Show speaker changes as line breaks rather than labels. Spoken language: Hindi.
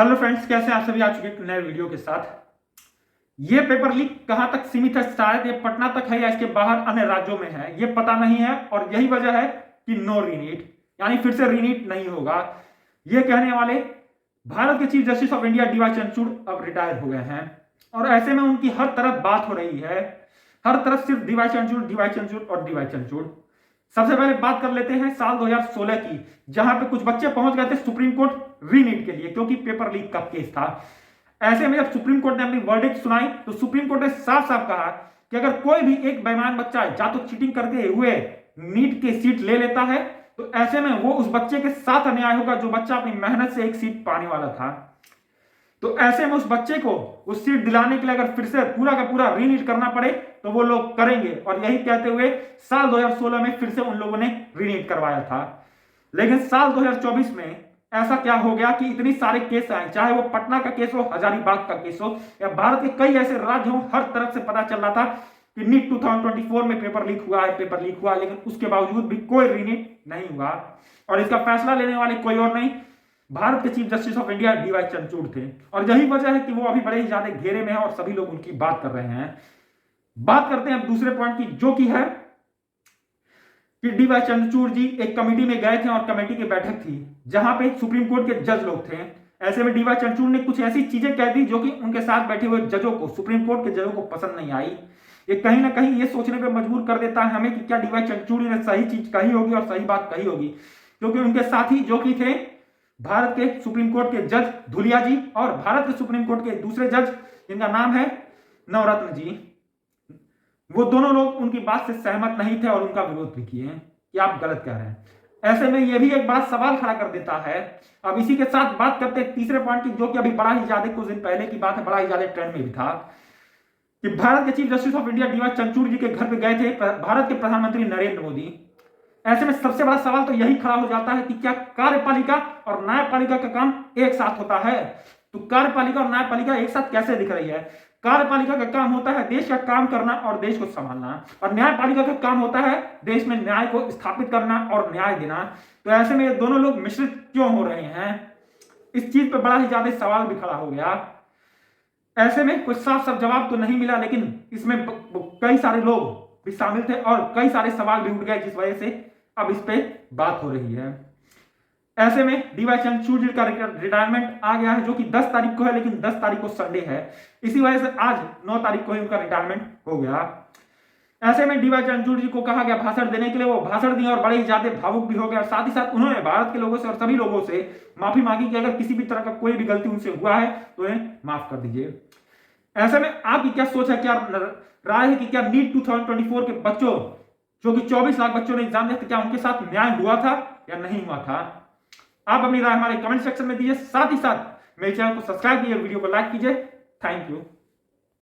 हेलो फ्रेंड्स, कैसे हैं आप सभी? आ चुके एक नए वीडियो के साथ। ये पेपर लीक कहां तक सीमित है, शायद ये पटना तक है या इसके बाहर अन्य राज्यों में है, ये पता नहीं है। और यही वजह है कि नो रीनीट, यानी फिर से रीनीट नहीं होगा। ये कहने वाले भारत के chief justice of India D Y Chandrachud अब रिटायर हो गए हैं और ऐसे में उनकी हर तरफ बात हो रही है। हर तरफ सिर्फ डीवाई चंद्रचूड़, डीवाई चंद्रचूड़ और डीवाई चंद्रचूड़। सबसे पहले बात कर लेते हैं साल 2016 की, जहां पे कुछ बच्चे पहुंच गए थे सुप्रीम कोर्ट रीनीट के लिए, क्योंकि पेपर लीक का केस था। ऐसे में जब सुप्रीम कोर्ट ने अपनी वर्डिक्ट सुनाई तो सुप्रीम कोर्ट ने साफ साफ कहा कि अगर कोई भी एक बेईमान बच्चा या तो चीटिंग करते हुए नीट की सीट ले लेता है तो ऐसे में वो उस बच्चे के साथ अन्याय होगा जो बच्चा अपनी मेहनत से एक सीट पाने वाला था। तो ऐसे में उस बच्चे को उस सीट दिलाने के लिए अगर फिर से पूरा का पूरा रीनीट करना पड़े तो वो लोग करेंगे। और यही कहते हुए साल 2016 में फिर से उन लोगों ने रीनीट करवाया था। लेकिन साल 2024 में ऐसा क्या हो गया कि इतनी सारे केस आए, चाहे वो पटना का केस हो, हजारीबाग का केस हो, या भारत के कई ऐसे राज्य हो, हर तरफ से पता चल रहा था कि नीट 2024 में पेपर लीक हुआ है, पेपर लीक हुआ है, लेकिन उसके बावजूद भी कोई रीनीट नहीं हुआ। और इसका फैसला लेने वाले कोई और नहीं, भारत के chief justice of India D Y Chandrachud थे। और यही वजह है कि वो अभी बड़े ही ज्यादा घेरे में है और सभी लोग उनकी बात कर रहे हैं। बात करते हैं अब दूसरे पॉइंट की, जो कि है कि डीवाई चंद्रचूड़ जी एक कमेटी में गए थे और कमेटी की बैठक थी जहां पे सुप्रीम कोर्ट के जज लोग थे। ऐसे में डीवाई चंद्रचूड़ ने कुछ ऐसी चीजें कह दी जो कि उनके साथ बैठे हुए जजों को, सुप्रीम कोर्ट के जजों को पसंद नहीं आई। ये कहीं ना कहीं ये सोचने पर मजबूर कर देता है हमें कि क्या डीवाई चंद्रचूड़ ने सही चीज कही होगी और सही बात कही होगी, क्योंकि उनके साथी जो कि थे भारत के सुप्रीम कोर्ट के जज धुलिया जी और भारत के सुप्रीम कोर्ट के दूसरे जज जिनका नाम है नवरत्न जी, वो दोनों लोग उनकी बात से सहमत नहीं थे और उनका विरोध भी किए कि आप गलत कह रहे हैं। ऐसे में यह भी एक बड़ा सवाल खड़ा कर देता है। अब इसी के साथ बात करते हैं तीसरे पॉइंट की, जो कि अभी बड़ा ही ज्यादा कुछ दिन पहले की बात है, बड़ा ही ज्यादा ट्रेंड में भी था कि भारत के chief justice of India D Y Chandrachud ji के घर पे गए थे भारत के प्रधानमंत्री नरेंद्र मोदी। ऐसे में सबसे बड़ा सवाल तो यही खड़ा हो जाता है कि क्या कार्यपालिका और न्यायपालिका का काम एक साथ होता है? तो कार्यपालिका और न्यायपालिका एक साथ कैसे दिख रही है? कार्यपालिका का काम होता है देश का काम करना और देश को संभालना, और न्यायपालिका का काम होता है देश में न्याय को स्थापित करना और न्याय देना। तो ऐसे में ये दोनों लोग मिश्रित क्यों हो रहे हैं? इस चीज पर बड़ा ही ज्यादा सवाल भी खड़ा हो गया। ऐसे में कोई साफ साफ जवाब तो नहीं मिला, लेकिन इसमें कई सारे लोग भी शामिल थे और कई सारे सवाल भी उठ गए, जिस वजह से अब इस पे बात हो रही है। ऐसे में डीवाई चंद्रचूड़ जी का रिटायरमेंट आ गया है, जो कि 10 तारीख को है, लेकिन 10 तारीख को संडे है, इसी वजह से आज 9 तारीख को ही उनका रिटायरमेंट हो गया। ऐसे में डीवाई चंद्रचूड़ जी को कहा गया भाषण देने के लिए, वो भाषण दिए और बड़े ही ज्यादा भावुक भी हो गए। और साथ ही साथ उन्होंने भारत के लोगों से और सभी लोगों से माफी मांगी कि अगर किसी भी तरह का कोई भी गलती उनसे हुआ है तो उन्हें माफ कर दीजिए। ऐसे में आपकी क्या सोच है, क्या राय है कि क्या नीट 2024 के बच्चों, जो कि 24 लाख बच्चों ने एग्जाम दिया था, क्या उनके साथ न्याय हुआ था या नहीं हुआ था? आप अपनी राय हमारे कमेंट सेक्शन में दीजिए। साथ ही साथ मेरे चैनल को सब्सक्राइब कीजिए, वीडियो को लाइक कीजिए। Thank you.